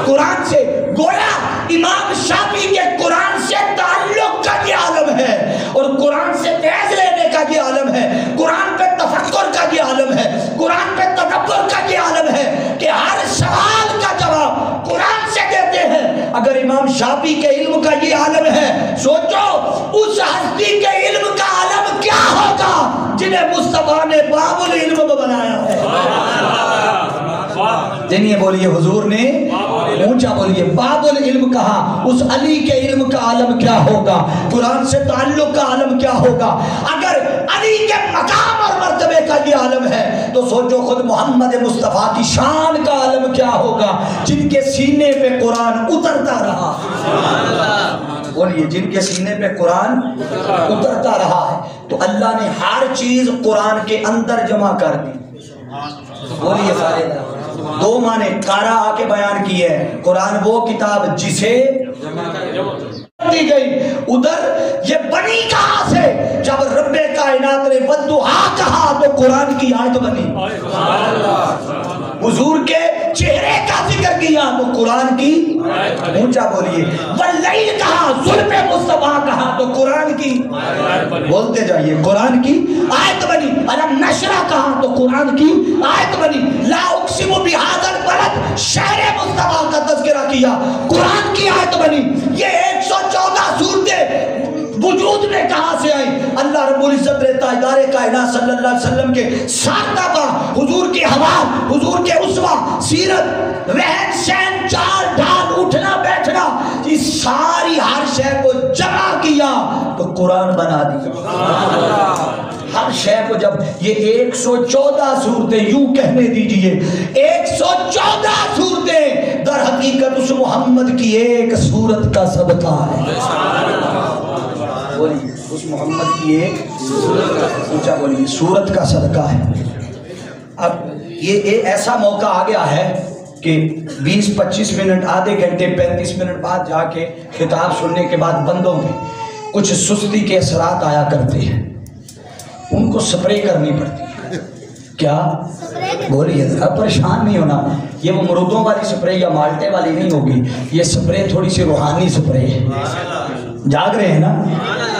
قرآن سے. گویا امام شافعی کے قرآن سے تعلق کا یہ عالم ہے, اور قرآن سے فیض لینے کا یہ عالم ہے, قرآن پہ تفکر کا یہ عالم ہے, قرآن پہ تدبر کا یہ عالم ہے کہ ہر سوال کا جواب قرآن سے دیتے ہیں. اگر امام شافعی کے علم کا یہ عالم ہے, سوچو اس ہستی کے علم کا عالم کیا ہوگا جنہیں مصطفیٰ نے باب العلم بنایا ہے. جنہیں بولیے حضور نے, اونچا بولیے, باب العلم کہا. اس علی کے علم کا عالم کیا ہوگا, قرآن سے تعلق کا عالم کیا ہوگا. اگر علی کے مقام اور مرتبے کا یہ عالم ہے تو سوچو خود محمد مصطفیٰ کی شان کا عالم کیا ہوگا, جن کے سینے پہ قرآن اترتا رہا. بولیے, جن کے سینے پہ قرآن اترتا رہا ہے. تو اللہ نے ہر چیز قرآن کے اندر جمع کر دی. بولیے سارے, دو معنی قارا آ کے بیان کی ہے. قرآن وہ کتاب جسے دی گئی. ادھر یہ بنی کہاں سے؟ جب رب کائنات نے والضحیٰ کہا تو قرآن کی آیت بنی. حضور کے چہرے کا ذکر کیا تو قرآن کی, اونچا بولیے, واللیل کہا, زلف مصطفیٰ کہا تو قرآن کی, بولتے جائیے, قرآن کی آیت بنی. الم نشرح کہا تو قرآن کی آیت بنی. لا اقسم بہذا البلد, شہر مصطفیٰ کا تذکرہ کیا, قرآن کی آیت بنی. یہ 114 صورتیں وجود میں کہاں سے آئی؟ اللہ رب العزت نے تاجدار کائنات صلی اللہ علیہ وسلم کے ساتھ پا, حضور کی ہوا, حضور کے اسوہ, سیرت, رہن سہن, چال ڈھال, اٹھنا بیٹھنا, اس ساری ہر شے کو جمع کیا تو قرآن بنا دیا. ہر شے کو جب یہ 114 صورتیں, یوں کہنے دیجئے 114 صورتیں در حقیقت اس محمد کی ایک صورت کا صدقہ ہے. بولیے, اس محمد کی ایک اونچا بولیے, صورت کا صدقہ ہے. اب یہ ایسا موقع آ گیا ہے کہ 20-25 منٹ, آدھے گھنٹے, 35 منٹ بعد جا کے خطاب سننے کے بعد بندوں میں کچھ سستی کے اثرات آیا کرتے ہیں, ان کو سپرے کرنی پڑتی ہے. کیا بولیے, ذرا پریشان نہیں ہونا. یہ وہ مرودوں والی سپرے یا مالٹے والی نہیں ہوگی, یہ سپرے تھوڑی سی روحانی سپرے ہے. جاگ رہے ہیں نا؟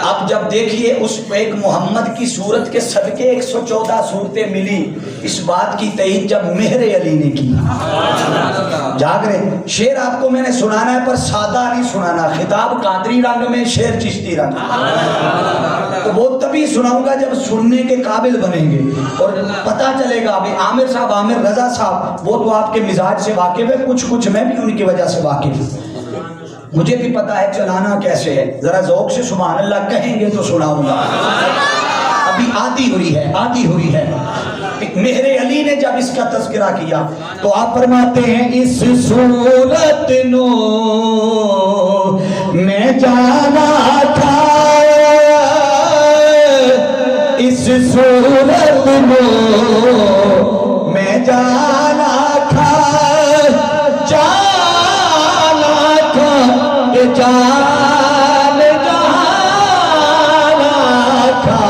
اب جب دیکھیے اس ایک محمد کی صورت کے صدقے 114 صورتیں ملی, اس بات کی تائید جب مہر علی نے کی. جاگ رہے, شعر آپ کو میں نے سنانا ہے پر سادہ نہیں سنانا, خطاب قادری رنگ میں, شعر چشتی رنگ. تو وہ تبھی سناؤں گا جب سننے کے قابل بنیں گے اور پتہ چلے گا. ابھی عامر صاحب, عامر رضا صاحب, وہ تو آپ کے مزاج سے واقف ہے, کچھ میں بھی ان کی وجہ سے واقف ہوں. مجھے بھی پتا ہے چلانا کیسے ہے. ذرا ذوق سے سبحان اللہ کہیں گے تو سناؤں گا. ابھی آتی ہوئی ہے. مہر علی نے جب اس کا تذکرہ کیا تو آپ فرماتے ہیں اس صورت نو میں جانا تھا, اس صورت نو میں جانا تھا, جان جانا تھا,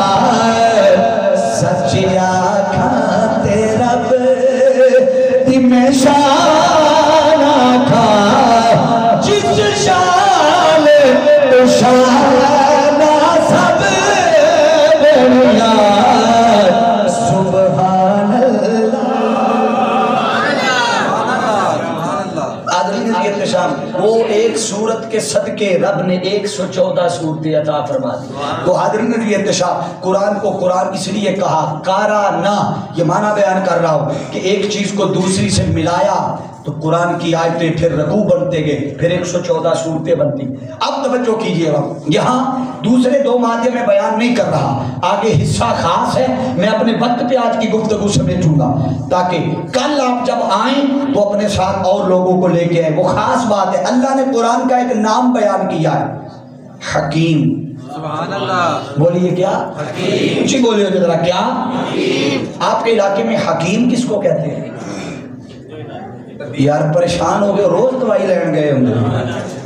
سچیا کھاتے رب دی میں شانا تھا, جس شان تو شانا سب دنیا. سبحان اللہ. کے رب نے 114 صورتیں عطا فرما دی. تو حاضرین یہ انتشار قرآن کو قرآن اس لیے کہا کارانا، یہ معنی بیان کر رہا ہوں کہ ایک چیز کو دوسری سے ملایا تو قرآن کی آیتیں پھر رکوع بنتے گئے، پھر 114 صورتیں بنتی. اب توجہ کیجئے گا، یہاں دوسرے دو مادے میں بیان نہیں کر رہا، آگے حصہ خاص ہے. میں اپنے وقت پہ آج کی گفتگو سمیٹوں گا تاکہ کل آپ جب آئیں تو اپنے ساتھ اور لوگوں کو لے کے آئیں. وہ خاص بات ہے، اللہ نے قرآن کا ایک نام بیان کیا ہے، حکیم. سبحان اللہ. بولیے کیا؟ حکیم. اچھی بولیے ذرا کیا؟ حکیم. آپ کے علاقے میں حکیم کس کو کہتے ہیں؟ یار پریشان ہو گئے، روز دوائی لینے گئے ہوں گے،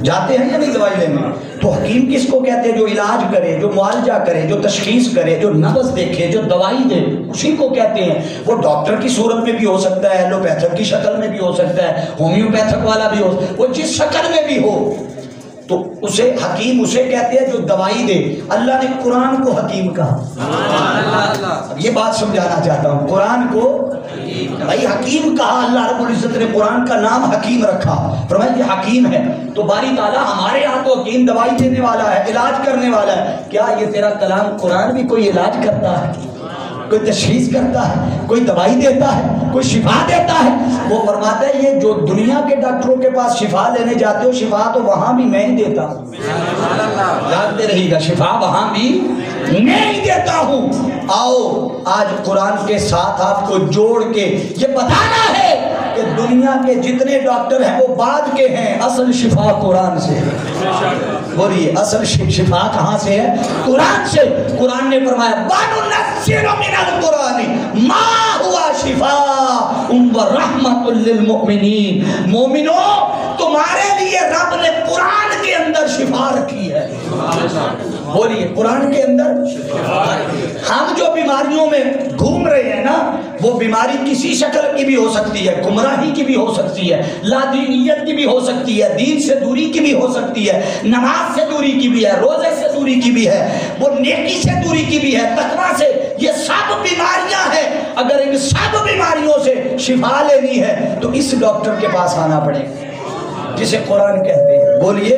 جاتے ہیں یا نہیں دوائی لینے؟ تو حکیم کس کو کہتے ہیں؟ جو علاج کرے، جو معالجہ کرے، جو تشخیص کرے، جو نبض دیکھے، جو دوائی دے، اسی کو کہتے ہیں. وہ ڈاکٹر کی صورت میں بھی ہو سکتا ہے، ایلوپیتھک کی شکل میں بھی ہو سکتا ہے، ہومیوپیتھک والا بھی ہو، وہ جس شکل میں بھی ہو تو اسے حکیم اسے کہتے ہیں جو دوائی دے. اللہ نے قرآن کو حکیم کہا. یہ بات سمجھانا چاہتا ہوں، قرآن کو بھائی حکیم کہا. اللہ رب العزت نے قرآن کا نام حکیم رکھا، فرمایا یہ حکیم ہے. تو باری تعالیٰ ہمارے یہاں تو حکیم دوائی دینے والا ہے، علاج کرنے والا ہے. کیا یہ تیرا کلام قرآن بھی کوئی علاج کرتا ہے، کوئی تشخیص کرتا ہے، کوئی دوائی دیتا ہے، کوئی شفا دیتا ہے؟ وہ فرماتا ہے یہ جو دنیا کے ڈاکٹروں کے پاس شفا لینے جاتے ہو، شفا تو وہاں بھی میں ہی دیتا ہوں. جانتے رہیے گا، شفا وہاں بھی میں ہی دیتا ہوں. آؤ آج قرآن کے ساتھ آپ کو جوڑ کے یہ بتانا ہے کہ دنیا کے جتنے ڈاکٹر ہیں وہ بعد کے ہیں، اصل شفا قرآن سے ہے. بولیے اصل شفا کہاں سے ہے؟ قرآن سے. قرآن نے فرمایا وَنُنَزِّلُ مِنَ الْقُرْآنِ مَا هُوَ شِفَاءٌ وَرَحْمَةٌ لِّلْمُؤْمِنِينَ. مومنوں تمہارے لیے رب نے قرآن کے اندر شفا رکھی ہے. بولیے قرآن کے اندر. ہم جو بیماریوں میں گھوم رہے ہیں نا، وہ بیماری کسی شکل کی بھی ہو سکتی ہے، گمراہی کی بھی ہو سکتی ہے، لادینیت کی بھی ہو سکتی ہے، دین سے دوری کی بھی ہو سکتی ہے، نماز سے دوری کی بھی ہے، روزے سے دوری کی بھی ہے، وہ نیکی سے دوری کی بھی ہے، تقویٰ سے. یہ سب بیماریاں ہیں. اگر ان سب بیماریوں سے شفا لینی ہے تو اس ڈاکٹر کے پاس آنا پڑے گا جسے قرآن کہتے ہیں. بولیے.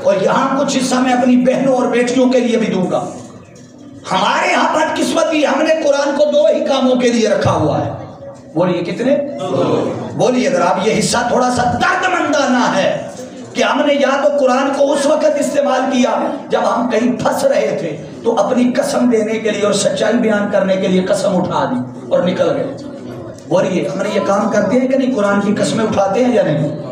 اور یہاں کچھ حصہ میں اپنی بہنوں اور بیٹیوں کے لیے بھی دوں گا. ہمارے یہاں بدقسمتی، ہم نے قرآن کو 2 ہی کاموں کے لیے رکھا ہوا ہے. بولیے کتنے؟ بولیے اگر آپ یہ حصہ تھوڑا سا درد مندانہ ہے کہ ہم نے یا تو قرآن کو اس وقت استعمال کیا جب ہم کہیں پھنس رہے تھے تو اپنی قسم دینے کے لیے اور سچائی بیان کرنے کے لیے قسم اٹھا دی اور نکل گئے. بولیے ہم نے یہ کام کرتے ہیں کہ نہیں؟ قرآن کی قسمیں اٹھاتے ہیں یا نہیں؟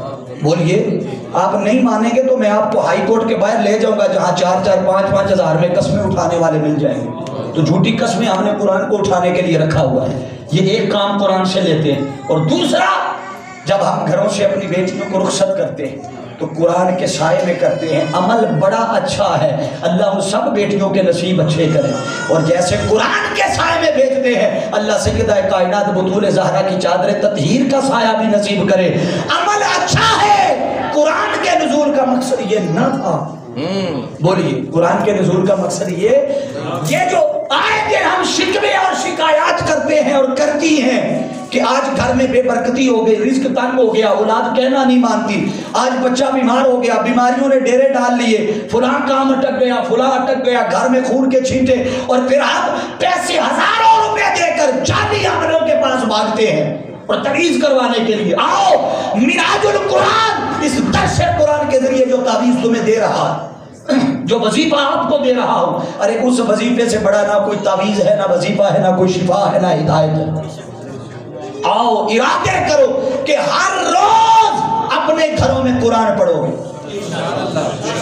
بولیے. آپ نہیں مانیں گے تو میں آپ کو ہائی کورٹ کے باہر لے جاؤں گا جہاں 4-4 5-5 ہزار میں قسمیں اٹھانے والے مل جائیں گے. تو جھوٹی قسمیں ہم نے قرآن کو اٹھانے کے لیے رکھا ہوا ہے. یہ ایک کام قرآن سے لیتے ہیں. اور دوسرا، جب ہم گھروں سے اپنی بیٹیوں کو رخصت کرتے ہیں تو قرآن کے سائے میں کرتے ہیں. عمل بڑا اچھا ہے، اللہ ان سب بیٹیوں کے نصیب اچھے کرے. اور جیسے قرآن کے سائے میں بھیجتے ہیں، اللہ سیدہ کائنات بطول زہرا کی چادر تطہیر کا سایہ بھی نصیب کرے. عمل اچھا ہے. قرآن کے نزول کا مقصد یہ نہ تھا. بولیے قرآن کے نزول کا مقصد یہ جو آئے دن ہم شکوے اور شکایات کرتے ہیں اور کرتی ہیں کہ آج گھر میں بے برکتی ہو گئی، رزق تنگ ہو گیا، اولاد کہنا نہیں مانتی، آج بچہ بیمار ہو گیا، بیماریوں نے ڈیرے ڈال لیے، فلاں کام اٹک گیا، فلاں اٹک گیا، گھر میں خون کے چھینٹے، اور پھر آپ پیسے ہزاروں روپے دے کر جعلی عملوں کے پاس بھاگتے ہیں اور تعویذ کروانے کے لیے. آؤ معراج القرآن اس درس قرآن کے ذریعے جو تعویذ تمہیں دے رہا ہے، جو وظیفہ آپ کو دے رہا ہوں، ارے اس وظیفے سے بڑا نہ کوئی تعویذ ہے، نہ وظیفہ ہے، نہ کوئی شفا ہے، نہ ہدایت ہے. آؤ ارادے کرو کہ ہر روز اپنے گھروں میں قرآن پڑھو گے.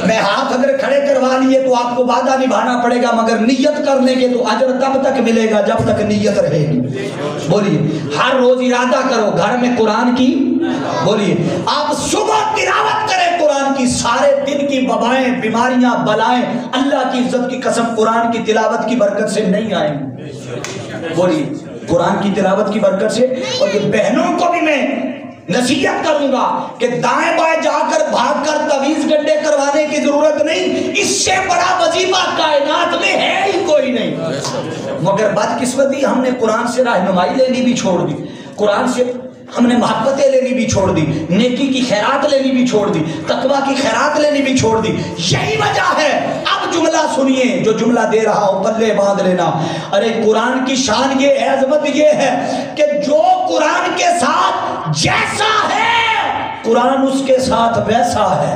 میں ہاتھ اگر کھڑے کروا لیے تو آپ کو وعدہ نبھانا پڑے گا، مگر نیت کرنے کے تو اجر تب تک ملے گا جب تک نیت رہے گی. بولیے ہر روز ارادہ کرو گھر میں قرآن کی. بولیے آپ صبح تلاوت کریں قرآن کی، سارے دن کی وبائیں، بیماریاں، بلائیں اللہ کی عزت کی قسم قرآن کی تلاوت کی برکت سے نہیں آئیں گی. بولیے قرآن کی تلاوت کی برکت سے. اور یہ بہنوں کو بھی میں نصیحت کروں گا کہ دائیں بائیں جا کر بھاگ کر تعویذ گڈھے کروانے کی ضرورت نہیں. اس سے بڑا وظیفہ کائنات میں ہے ہی کوئی نہیں. مگر بدقسمتی ہم نے قرآن سے رہنمائی لینی بھی چھوڑ دی. قرآن سے ہم نے محبتیں لینی بھی چھوڑ دی، نیکی کی خیرات لینی بھی چھوڑ دی، تقوی کی خیرات لینی بھی چھوڑ دی. یہی وجہ ہے. اب جملہ سنیے جو جملہ دے رہا ہوں، پلے باندھ لینا. ارے قرآن کی شان یہ ہے، عظمت یہ ہے کہ جو قرآن کے ساتھ جیسا ہے قرآن اس کے ساتھ ویسا ہے.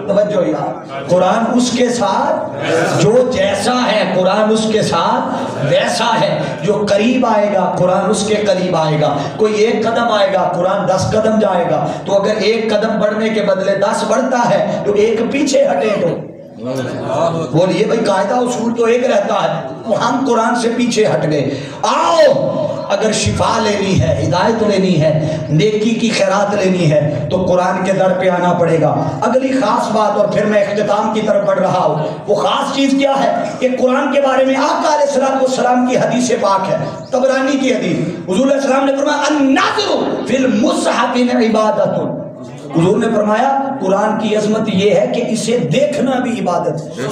توجہ یار، قرآن اس کے ساتھ جو جیسا ہے قرآن اس کے ساتھ ویسا ہے. جو قریب آئے گا قرآن اس کے قریب آئے گا. کوئی 1 قدم آئے گا قرآن 10 قدم جائے گا. تو اگر 1 قدم بڑھنے کے بدلے 10 بڑھتا ہے تو 1 پیچھے ہٹے تو بولیے بھائی قاعدہ اصول تو ایک رہتا ہے، ہم قرآن سے پیچھے ہٹ گئے. آؤ اگر شفا لینی ہے، ہدایت لینی ہے، نیکی کی خیرات لینی ہے تو قرآن کے در پہ آنا پڑے گا. اگلی خاص بات، اور پھر میں اختتام کی طرف بڑھ رہا ہوں، وہ خاص چیز کیا ہے کہ قرآن کے بارے میں آقا علیہ السلام کی حدیث پاک ہے، طبرانی کی حدیث. حضور علیہ السلام نے فرمایا النظر فی المصحف عبادت. حضور نے فرمایا قرآن کی عظمت یہ ہے کہ اسے دیکھنا بھی عبادت ہے.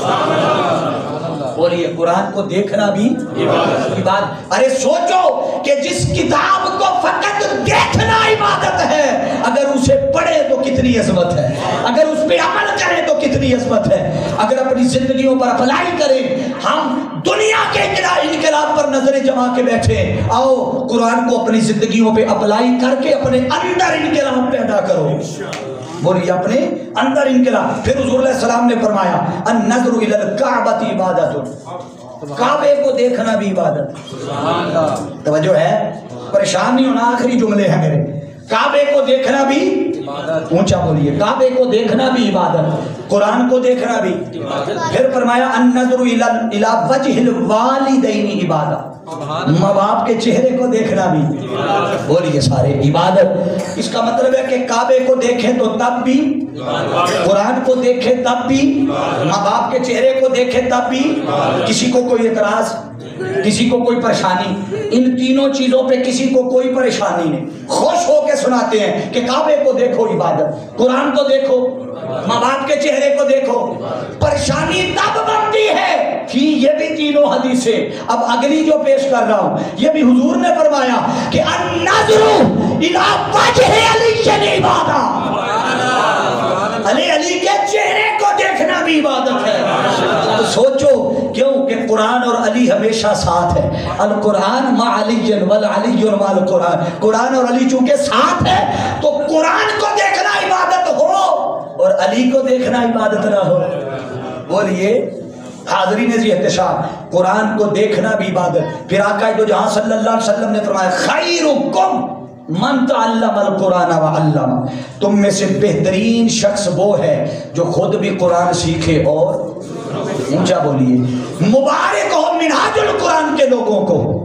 بولیے قرآن کو دیکھنا بھی عبادت. ارے سوچو کہ جس کتاب کو فقط دیکھنا عبادت ہے، اگر اسے پڑھے تو کتنی عظمت ہے، اگر اس پہ عمل کرے تو کتنی عظمت ہے. اگر اپنی زندگیوں پر اپلائی کریں. ہم دنیا کے انقلاب پر نظریں جما کے بیٹھے، آؤ قرآن کو اپنی زندگیوں پہ اپلائی کر کے اپنے اندر انقلاب پیدا کرو. بولیے اپنے اندر انقلاب. پھر حضور علیہ السلام نے فرمایا النظر الی الکعبۃ عبادت. کعبے کو دیکھنا بھی عبادت. توجہ ہے، پریشان نہیں ہونا، آخری جملے ہیں میرے. کعبے کو دیکھنا بھی اونچا بولیے، کعبے کو دیکھنا بھی عبادت، قرآن کو دیکھنا بھی. پھر فرمایا النظر الی وجہ الوالدین عبادت. ماں باپ کے چہرے کو دیکھنا بھی. بولیے سارے عبادت. اس کا مطلب ہے کہ کعبے کو دیکھیں تو تب بھی، قرآن کو دیکھیں تب بھی، ماں باپ کے چہرے کو دیکھیں تب بھی. کسی کو کوئی اعتراض، کسی کو کوئی پریشانی؟ ان تینوں چیزوں پہ کسی کو کوئی پریشانی نہیں. خوش ہو کے سناتے ہیں کہ کعبے کو دیکھو عبادت، قرآن کو دیکھو، ماں باپ کے چہرے کو دیکھو. پریشانی تب بنتی ہے کہ یہ بھی تینوں حدیثیں. اب اگلی جو پیش کر رہا ہوں یہ بھی حضور نے فرمایا کہ النظر الی وجہ علی عبادت. علی کے چہرے کو دیکھنا بھی عبادت ہے. تو سوچو کیوں کہ قرآن اور علی ہمیشہ ساتھ ہے. القرآن مع علی والعلی مع القرآن. قرآن اور علی چونکہ ساتھ ہے تو قرآن کو دیکھنا عبادت ہو اور علی کو دیکھنا عبادت نہ ہو. بولیے حاضرین ذی احتشام، قرآن کو دیکھنا بھی عبادت. پھر آقا دو جہاں صلی اللہ علیہ وسلم نے فرمایا خیرکم من تعلم القرآن وعلم. تم میں سے بہترین شخص وہ ہے جو خود بھی قرآن سیکھے اور اونچا بولیے. مبارک ہو منہاج القرآن کے لوگوں کو.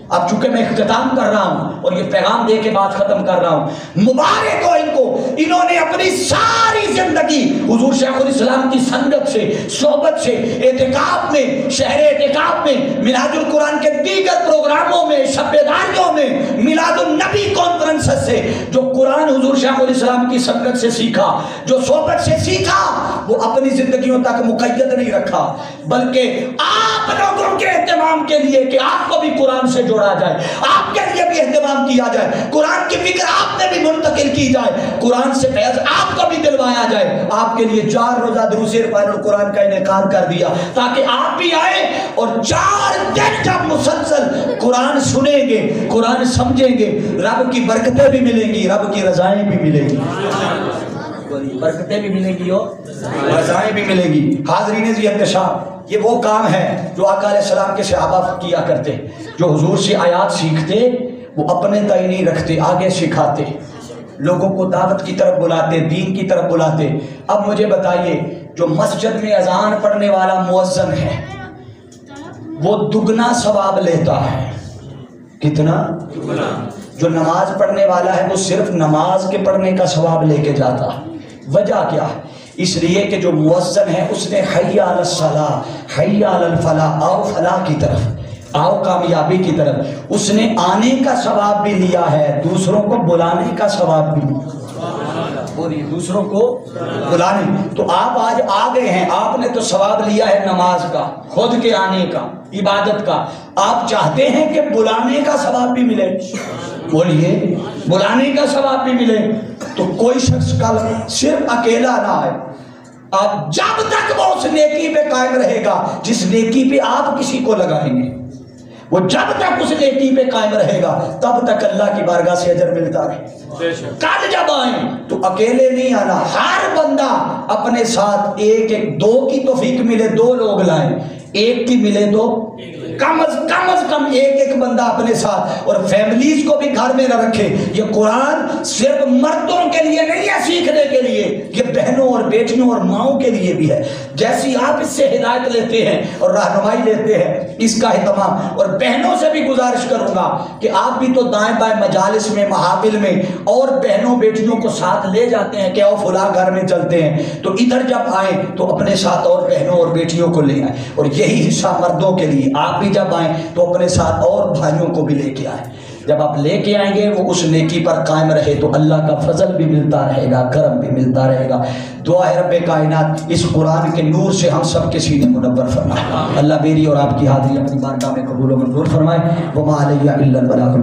اب چونکہ میں اختتام کر رہا ہوں اور یہ پیغام دے کے بات ختم کر رہا ہوں، مبارک ہو ان کو، انہوں نے اپنی ساری زندگی حضور شیخ الاسلام کی سنگت سے، صحبت سے، اعتکاف میں، شہر اعتکاف میں، میلاد القرآن کے دیگر پروگراموں میں، شب بیداریوں میں، میلاد النبی کانفرنس سے جو قرآن حضور شیخ الاسلام کی سنگت سے سیکھا، جو صحبت سے سیکھا، وہ اپنی زندگیوں تک مقید نہیں رکھا، بلکہ آپ لوگوں کے اہتمام کے لیے کہ آپ کو بھی قرآن سے جوڑا جائے، آپ کے لیے بھی اہتمام کیا جائے، قرآن کی فکر آپ نے بھی منتقل کی جائے، قرآن سے فیض آپ کو بھی دلوایا جائے. آپ کے لیے 4 روزہ دروس عرفان القرآن کا انعقاد کر دیا تاکہ آپ بھی آئیں اور 4 دن جب مسلسل قرآن سنیں گے، قرآن سمجھیں گے، رب کی برکتیں بھی ملیں گی، رب کی رضائیں بھی ملیں گی. برکتیں بھی ملیں گی اور رضائیں بھی ملیں گی. حاضرین ذی احتشام، یہ وہ کام ہے جو آقا علیہ السلام کے صحابہ کیا کرتے، جو حضور سے آیات سیکھتے وہ اپنے تئیں نہیں رکھتے، آگے سکھاتے، لوگوں کو دعوت کی طرف بلاتے، دین کی طرف بلاتے. اب مجھے بتائیے جو مسجد میں اذان پڑھنے والا مؤذن ہے وہ دگنا ثواب لیتا ہے. کتنا؟ جو نماز پڑھنے والا ہے وہ صرف نماز کے پڑھنے کا ثواب لے کے جاتا. وجہ کیا ہے؟ اس لیے کہ جو مؤذن ہے اس نے حی علی الصلاۃ، حی علی الفلاح، آؤ فلاح کی طرف، آؤ کامیابی کی طرف، اس نے آنے کا ثواب بھی لیا ہے، دوسروں کو بلانے کا ثواب بھی لیا. ہو رہی ہے دوسروں کو بلانے. تو آپ آج آ گئے ہیں, آپ نے تو ثواب لیا ہے نماز کا, خود کے آنے کا, عبادت کا. آپ چاہتے ہیں کہ بلانے کا ثواب بھی ملے؟ بولیے, بلانے کا ثواب بھی ملے. تو کوئی شخص کل صرف اکیلا نہ آئے. آپ جب تک وہ اس نیکی پہ قائم رہے گا جس نیکی پہ آپ کسی کو لگائیں گے, وہ جب تک اس نیکی پہ قائم رہے گا تب تک اللہ کی بارگاہ سے اجر ملتا رہے. کل جب آئیں تو اکیلے نہیں آنا, ہر بندہ اپنے ساتھ ایک ایک, 2 کی توفیق ملے 2 لوگ لائیں, 1 کی ملے تو کم از کم ایک بندہ اپنے ساتھ. اور فیملیز کو بھی گھر میں نہ رکھے. یہ قرآن صرف مردوں کے لیے نہیں ہے سیکھنے کے لیے, یہ بہنوں اور بیٹیوں اور ماؤں کے لیے بھی ہے. جیسی آپ اس سے ہدایت لیتے ہیں اور رہنمائی لیتے ہیں, اس کا اہتمام. اور بہنوں سے بھی گزارش کروں گا کہ آپ بھی تو دائیں بائیں مجالس میں, محافل میں اور بہنوں بیٹیوں کو ساتھ لے جاتے ہیں کہ او فلاں گھر میں چلتے ہیں, تو ادھر جب آئیں تو اپنے ساتھ اور بہنوں اور بیٹیوں کو لے آئیں. اور یہی حصہ مردوں کے لیے, آپ بھی جب آئیں تو اپنے ساتھ اور بھائیوں کو بھی لے کے آئیں. جب آپ لے کے آئیں گے وہ اس نیکی پر قائم رہے تو اللہ کا فضل بھی ملتا رہے گا, کرم بھی ملتا رہے گا. دعا ہے رب کائنات اس قرآن کے نور سے ہم سب کے سینے منور فرمائے. اللہ میری اور آپ کی حاضری اپنی بارگاہ میں قبول و منظور فرمائے. وما علیہ الا البلاغ.